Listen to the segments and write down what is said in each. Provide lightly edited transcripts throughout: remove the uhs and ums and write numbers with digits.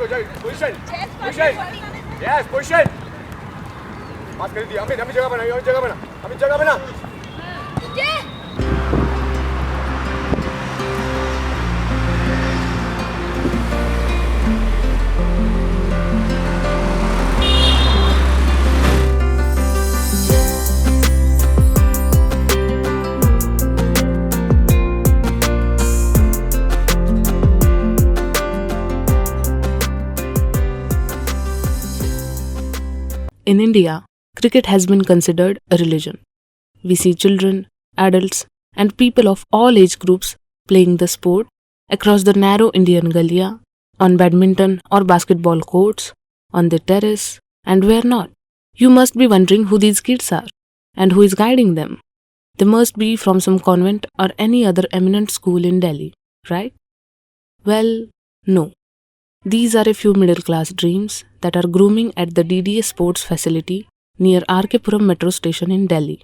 Position position yes position पास कर दिया हमें जगह बना In India, cricket has been considered a religion. We see children, adults, and people of all age groups playing the sport across the narrow Indian gulliya, on badminton or basketball courts, on the terrace, and where not. You must be wondering who these kids are and who is guiding them. They must be from some convent or any other eminent school in Delhi, right? Well, no. These are a few middle-class dreams that are grooming at the DDA Sports facility near RK Puram metro station in Delhi.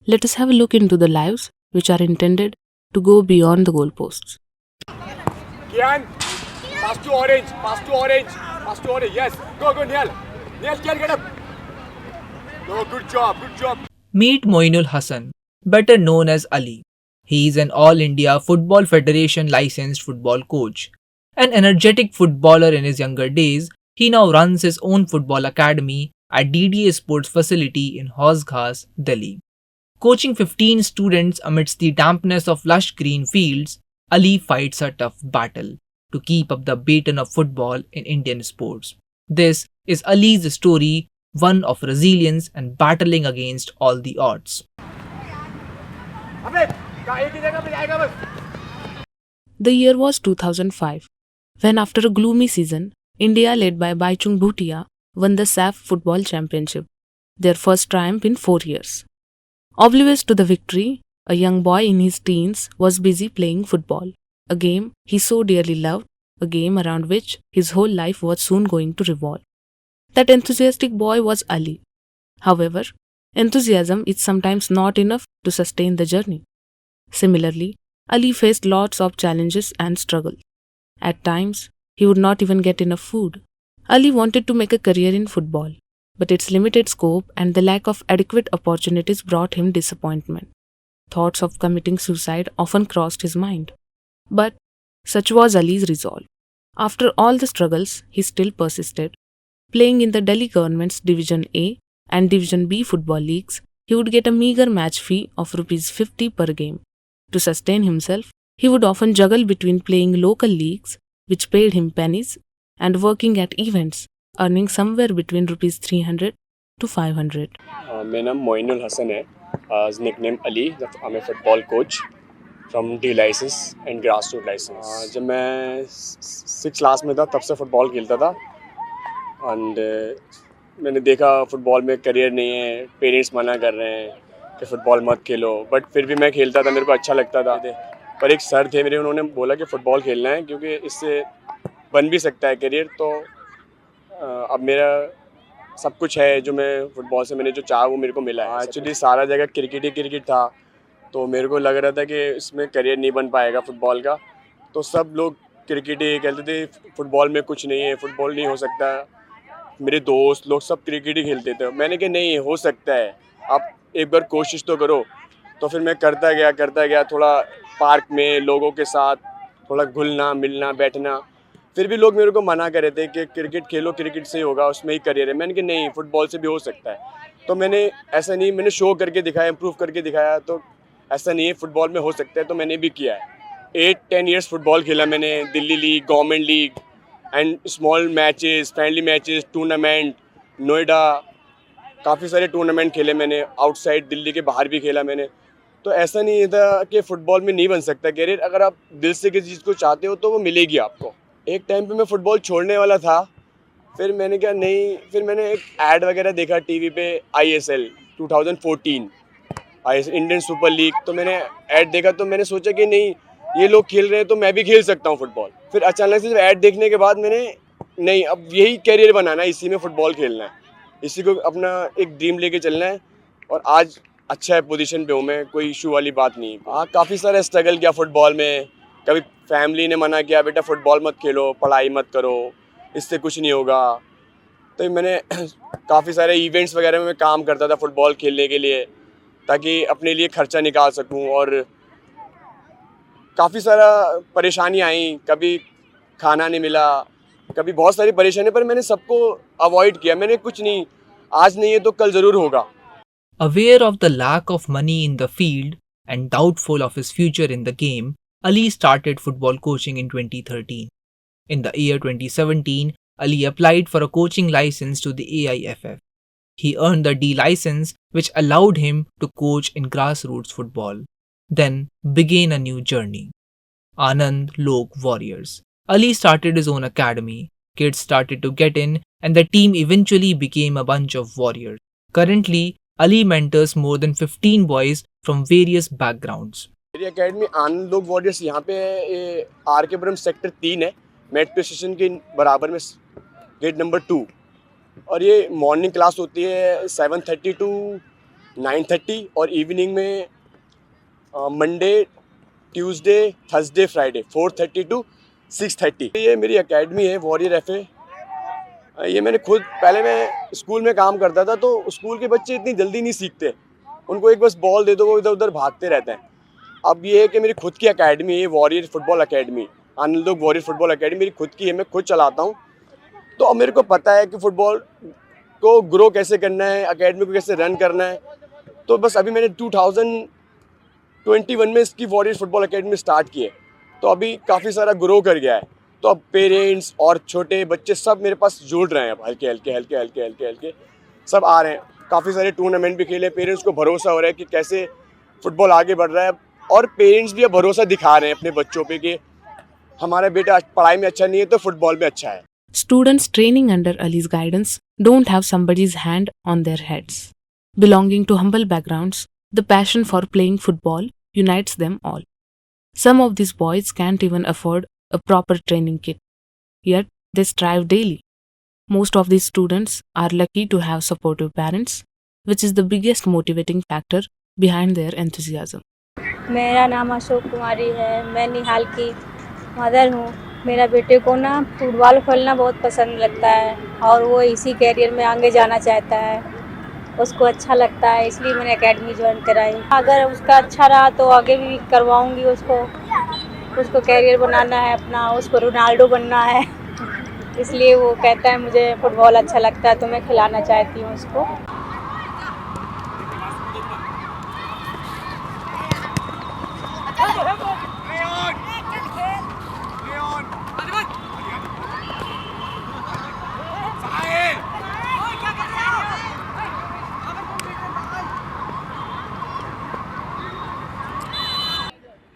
Let us have a look into the lives which are intended to go beyond the goalposts. Kian, pass to orange, yes, go, Nihal, Kian, get up. No, good job. Meet Moinul Hassan, better known as Ali. He is an All India Football Federation licensed football coach. An energetic footballer in his younger days, he now runs his own football academy at DDA Sports facility in Hausghas, Delhi. Coaching 15 students amidst the dampness of lush green fields, Ali fights a tough battle to keep up the baton of football in Indian sports. This is Ali's story, one of resilience and battling against all the odds. The year was 2005, when after a gloomy season, India led by Baichung Bhutia won the SAF Football Championship, their first triumph in 4 years. Oblivious to the victory, a young boy in his teens was busy playing football, a game he so dearly loved, a game around which his whole life was soon going to revolve. That enthusiastic boy was Ali. However, enthusiasm is sometimes not enough to sustain the journey. Similarly, Ali faced lots of challenges and struggles. At times, he would not even get enough food. Ali wanted to make a career in football, but its limited scope and the lack of adequate opportunities brought him disappointment. Thoughts of committing suicide often crossed his mind. But such was Ali's resolve. After all the struggles, he still persisted. Playing in the Delhi government's Division A and Division B football leagues, he would get a meager match fee of Rs 50 per game. To sustain himself, he would often juggle between playing local leagues, which paid him pennies, and working at events, earning somewhere between Rs 300 to 500. मेरा नाम मोइनुल हसन है, nickname Ali. I'm a football coach from D license and grassroots license. जब मैं 6th class में था तब से football खेलता था and मैंने देखा फुटबॉल में करियर नहीं है, पेरेंट्स मना कर रहे हैं कि फ़ुटबॉल मत खेलो, बट फिर भी मैं खेलता था, मेरे को अच्छा लगता था। पर एक सर थे मेरे, उन्होंने बोला कि फ़ुटबॉल खेलना है क्योंकि इससे बन भी सकता है करियर। तो अब मेरा सब कुछ है जो मैं फ़ुटबॉल से मैंने जो चाहा वो मेरे को मिला है। एक्चुअली सारा जगह क्रिकेट था, तो मेरे को लग रहा था कि इसमें करियर नहीं बन पाएगा फ़ुटबॉल का। तो सब लोग क्रिकेट ही कहते थे, फ़ुटबॉल में कुछ नहीं है, फ़ुटबॉल नहीं हो सकता। मेरे दोस्त लोग सब क्रिकेट ही खेलते थे। मैंने कहा नहीं, हो सकता है, आप एक बार कोशिश तो करो। तो फिर मैं करता गया, थोड़ा पार्क में लोगों के साथ थोड़ा घुलना मिलना बैठना। फिर भी लोग मेरे को मना कर रहे थे कि क्रिकेट खेलो, क्रिकेट से ही होगा, उसमें ही करियर है। मैंने कहा नहीं, फ़ुटबॉल से भी हो सकता है। तो मैंने शो करके दिखाया, इम्प्रूव करके दिखाया। तो ऐसा नहीं है, फ़ुटबॉल में हो सकता है, तो मैंने भी किया है। 8-10 ईयर्स फुटबॉल खेला मैंने, Delhi league, government league and small matches, friendly matches, tournament, Noida, काफ़ी सारे टूर्नामेंट खेले मैंने, आउटसाइड दिल्ली के बाहर भी खेला मैंने। तो ऐसा नहीं था कि फ़ुटबॉल में नहीं बन सकता करियर। अगर आप दिल से किसी चीज़ को चाहते हो तो वो मिलेगी आपको। एक टाइम पे मैं फ़ुटबॉल छोड़ने वाला था, फिर मैंने कहा नहीं, फिर मैंने एक ऐड वगैरह देखा टीवी पे, ISL 2014 इंडियन सुपर लीग। तो मैंने ऐड देखा तो मैंने सोचा कि नहीं, ये लोग खेल रहे हैं तो मैं भी खेल सकता हूँ फ़ुटबॉल। फिर अचानक से ऐड देखने के बाद मैंने नहीं, अब यही करियर बनाना है, इसी में फ़ुटबॉल खेलना है, इसी को अपना एक ड्रीम लेके चलना है। और आज अच्छा है, पोजीशन पे हूँ मैं, कोई इशू वाली बात नहीं। हाँ, काफ़ी सारा स्ट्रगल किया फ़ुटबॉल में। कभी फैमिली ने मना किया, बेटा फ़ुटबॉल मत खेलो, पढ़ाई मत करो, इससे कुछ नहीं होगा। तो मैंने काफ़ी सारे इवेंट्स वगैरह में मैं काम करता था फुटबॉल खेलने के लिए, ताकि अपने लिए खर्चा निकाल सकूं। और काफ़ी सारा परेशानी आई, कभी खाना नहीं मिला, कभी बहुत सारी परेशानी, पर मैंने सबको अवॉइड किया। मैंने कुछ नहीं, आज नहीं है तो कल ज़रूर होगा। Aware of the lack of money in the field and doubtful of his future in the game, Ali started football coaching in 2013. In the year 2017, Ali applied for a coaching license to the AIFF. He earned the D license, which allowed him to coach in grassroots football. Then began a new journey. Anand Lok Warriors. Ali started his own academy. Kids started to get in, and the team eventually became a bunch of warriors. Currently, Ali mentors more than 15 boys from various backgrounds. मेरी academy आनंद लोक warriors यहाँ पे आर.के.पुरम sector 3 है, metro station के बराबर में, gate number 2। और ये मॉर्निंग क्लास होती है 7:30 to 9:30, और इवनिंग में Monday, Tuesday, Thursday, Friday 4:30 to 6:30। ये मेरी एकेडमी है वॉरियर एफ.ए। ये मैंने खुद, पहले मैं स्कूल में काम करता था, तो स्कूल के बच्चे इतनी जल्दी नहीं सीखते, उनको एक बस बॉल दे दो वो इधर उधर भागते रहते हैं। अब ये है कि मेरी खुद की एकेडमी है, वॉरियर फुटबॉल एकेडमी, आनंद लोक वॉरियर फुटबॉल एकेडमी मेरी खुद की है, मैं खुद चलाता हूँ। तो अब मेरे को पता है कि फुटबॉल को ग्रो कैसे करना है, एकेडमी को कैसे रन करना है। तो बस अभी मैंने 2021 में इसकी वॉरियर फुटबॉल एकेडमी स्टार्ट की है, तो अभी काफ़ी सारा ग्रो कर गया है। तो अब पेरेंट्स और छोटे बच्चे सब मेरे पास जुड़ रहे हैं, अब हल्के हल्के सब आ रहे हैं। काफ़ी सारे टूर्नामेंट भी खेले, पेरेंट्स को भरोसा हो रहा है कि कैसे फुटबॉल आगे बढ़ रहा है, और पेरेंट्स भी अब भरोसा दिखा रहे हैं अपने बच्चों पे कि हमारा बेटा पढ़ाई में अच्छा नहीं है तो फुटबॉल में अच्छा है। Students training under Ali's guidance don't have somebody's hand on their heads. Belonging to humble backgrounds, the passion for playing football unites them all. Some of these boys can't even afford a proper training kit, yet they strive daily. Most of these students are lucky to have supportive parents, which is the biggest motivating factor behind their enthusiasm. मेरा नाम अशोक कुमारी है, मैं निहाल की mother हूँ। मेरा बेटे को ना फुटबॉल खेलना बहुत पसंद लगता है, और वो इसी कैरियर में आगे जाना चाहता है, उसको अच्छा लगता है, इसलिए मैंने एकेडमी ज्वाइन कराई। अगर उसका अच्छा रहा तो आगे भी करवाऊँगी उसको कैरियर बनाना है अपना, उसको रोनाल्डो बनना है। इसलिए वो कहता है मुझे फुटबॉल अच्छा लगता है, तो मैं खिलाना चाहती हूँ उसको।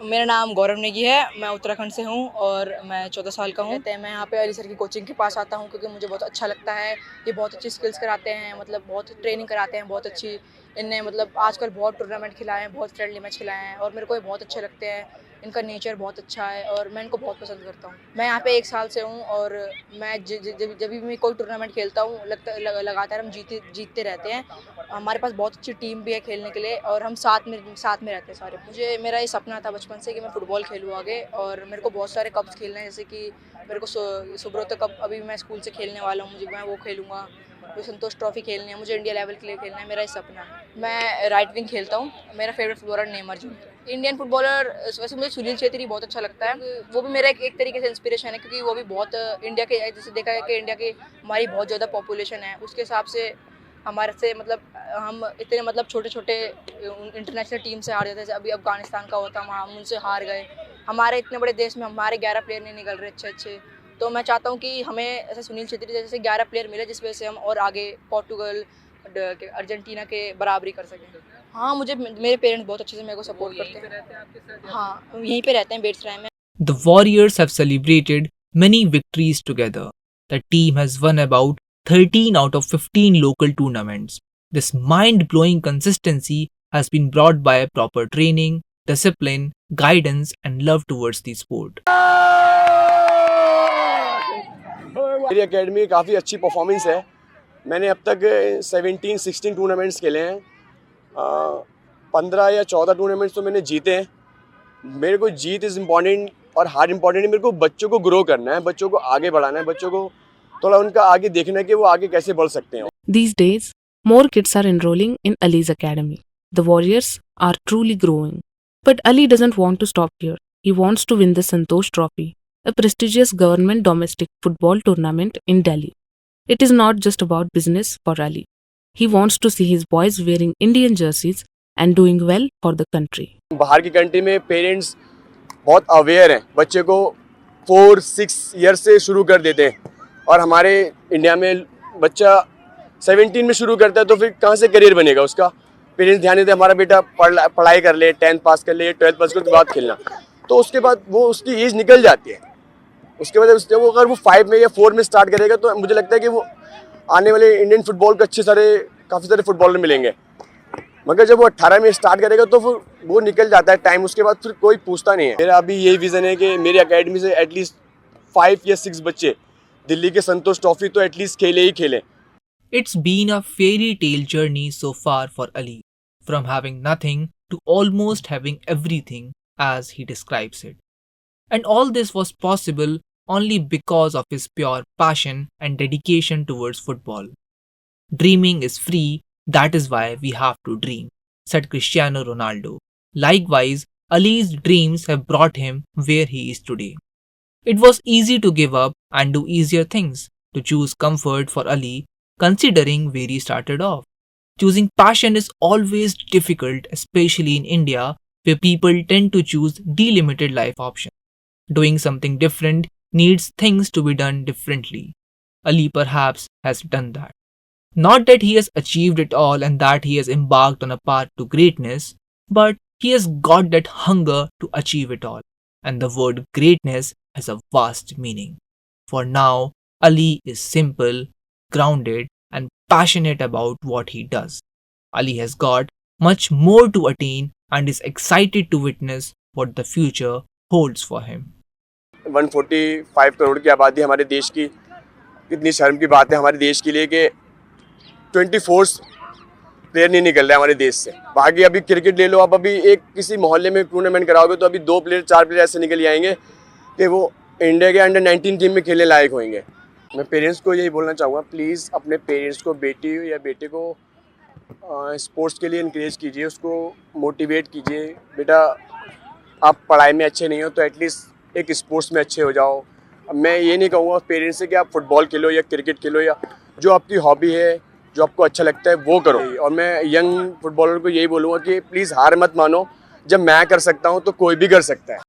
मेरा नाम गौरव नेगी है, मैं उत्तराखंड से हूँ और मैं 14 साल का हूँ। मैं यहाँ पे अली सर की कोचिंग के पास आता हूँ क्योंकि मुझे बहुत अच्छा लगता है। ये बहुत अच्छी स्किल्स कराते हैं, मतलब बहुत ट्रेनिंग कराते हैं, बहुत अच्छी। इनने मतलब आजकल बहुत टूर्नामेंट खिलाए हैं, बहुत फ्रेंडली मैच खिलाए हैं, और मेरे को ये बहुत अच्छे लगते हैं। इनका नेचर बहुत अच्छा है और मैं इनको बहुत पसंद करता हूँ। मैं यहाँ पे 1 साल से हूँ और मैं जब भी मैं कोई टूर्नामेंट खेलता हूँ लगातार हम जीतते रहते हैं। हमारे पास बहुत अच्छी टीम भी है खेलने के लिए, और हम साथ में रहते हैं सारे। मेरा ये सपना था बचपन से कि मैं फ़ुटबॉल खेलूँ आगे, और मेरे को बहुत सारे कप्स खेलने हैं, जैसे कि मेरे को सुब्रतो कप अभी मैं स्कूल से खेलने वाला हूँ, मैं वो खेलूँगा। मुझे संतोष ट्रॉफी खेलनी है, मुझे इंडिया लेवल के लिए खेलना है, मेरा ये सपना है। मैं राइट विंग खेलता हूँ। मेरा favourite footballer Neymar junior. Indian footballer वैसे मुझे सुनील छेत्री बहुत अच्छा लगता है, वो भी मेरा एक तरीके से इंस्पिरेशन है, क्योंकि वो भी बहुत इंडिया के, जैसे देखा है कि इंडिया की हमारी बहुत ज़्यादा पॉपुलेशन है, उसके हिसाब से हमारे से मतलब हम इतने मतलब छोटे छोटे इंटरनेशनल टीम से हार जाते हैं। अभी अफगानिस्तान का होता, हम उनसे हार गए। हमारे इतने बड़े देश में हमारे 11 प्लेयर नहीं निकल रहे अच्छे। तो मैं चाहता हूँ कि हमें ऐसे सुनील छेत्री जैसे 11 प्लेयर मिले, जिस वजह से हम और आगे पोर्टुगल, अर्जेंटीना के बराबरी कर सकें। हाँ, मेरे पेरेंट्स बहुत अच्छे से मेरे को सपोर्ट करते हैं। हाँ, यहीं पे रहते हैं बेट्सराय में। The Warriors have celebrated many victories together. The team has won about 13 out of 15 local tournaments. This mind-blowing consistency has been brought by proper training, discipline, guidance, and love towards the sport. मेरी academy काफ़ी अच्छी performance है। मैंने अब तक 17-16 tournaments खेले हैं, 15 या 14 टूर्नामेंट्स तो मैंने जीते हैं। मेरे को जीत इज़ इम्पॉर्टेंट और हार इम्पॉर्टेंट है। मेरे को बच्चों को ग्रो करना है, बच्चों को आगे बढ़ाना है, बच्चों को थोड़ा उनका आगे देखना है कि वो आगे कैसे बढ़ सकते हैं. These days, more kids are enrolling in Ali's academy. The Warriors are truly growing. But Ali doesn't want to stop here. He wants to win the Santosh Trophy, a prestigious government domestic football tournament in Delhi. It is not just about business for Ali. He wants to see his boys wearing Indian jerseys and doing well for the country. बाहर की country में parents बहुत aware हैं, बच्चे को 4-6 year से शुरू कर देते हैं, और हमारे इंडिया में बच्चा 17 में शुरू करता है तो फिर कहाँ से करियर बनेगा उसका. पेरेंट्स ध्यान देते हैं हमारा बेटा पढ़ाई कर ले, 10th पास कर ले, 12th पास कर उसके बाद खेलना, तो उसके बाद वो उसकी एज निकल जाती है. उसके बाद जब वो अगर वो 5 में या 4 में स्टार्ट करेगा तो मुझे लगता है कि वो आने वाले इंडियन फुटबॉल को काफ़ी सारे फुटबॉलर मिलेंगे. मगर जब वो 18 में स्टार्ट करेगा तो फिर वो निकल जाता है टाइम, उसके बाद फिर कोई पूछता नहीं है. मेरा अभी यही विज़न है कि मेरी अकेडमी से एटलीस्ट 5 या 6 बच्चे दिल्ली के संतोष ट्रॉफी तो एटलीस्ट खेले ही खेलें. It's been a fairy tale journey so far for Ali, from having nothing to almost having everything, as he describes it. And all this was possible only because of his pure passion and dedication towards football. Dreaming is free, that is why we have to dream, said Cristiano Ronaldo. Likewise, Ali's dreams have brought him where he is today. It was easy to give up and do easier things, to choose comfort for Ali, considering where he started off. Choosing passion is always difficult, especially in India, where people tend to choose delimited life options. Doing something different needs things to be done differently. Ali perhaps has done that. Not that he has achieved it all and that he has embarked on a path to greatness, but he has got that hunger to achieve it all. And the word greatness has a vast meaning. For now, Ali is simple, grounded, and passionate about what he does. Ali has got much more to attain and is excited to witness what the future holds for him. 145 crore की आबादी हमारे देश की, कितनी शर्म की बात है हमारे देश के लिए कि 24 प्लेयर नहीं निकल रहे हमारे देश से. बाकी अभी क्रिकेट ले लो, आप अभी एक किसी मोहल्ले में टूर्नामेंट कराओगे तो अभी 2 प्लेयर 4 प्लेयर ऐसे निकल आएंगे कि वो इंडिया के अंडर 19 टीम में खेलने लायक होंगे. मैं पेरेंट्स को यही बोलना चाहूँगा, प्लीज़ अपने पेरेंट्स को, बेटी या बेटे को स्पोर्ट्स के लिए इनक्रेज कीजिए, उसको मोटिवेट कीजिए. बेटा आप पढ़ाई में अच्छे नहीं हो तो एटलीस्ट एक स्पोर्ट्स में अच्छे हो जाओ. मैं ये नहीं कहूँगा पेरेंट्स से कि आप फुटबॉल खेलो या क्रिकेट खेलो, या जो आपकी हॉबी है, जो आपको अच्छा लगता है वो करो. और मैं यंग फुटबॉलर को यही बोलूँगा कि प्लीज़ हार मत मानो. जब मैं कर सकता हूँ तो कोई भी कर सकता है.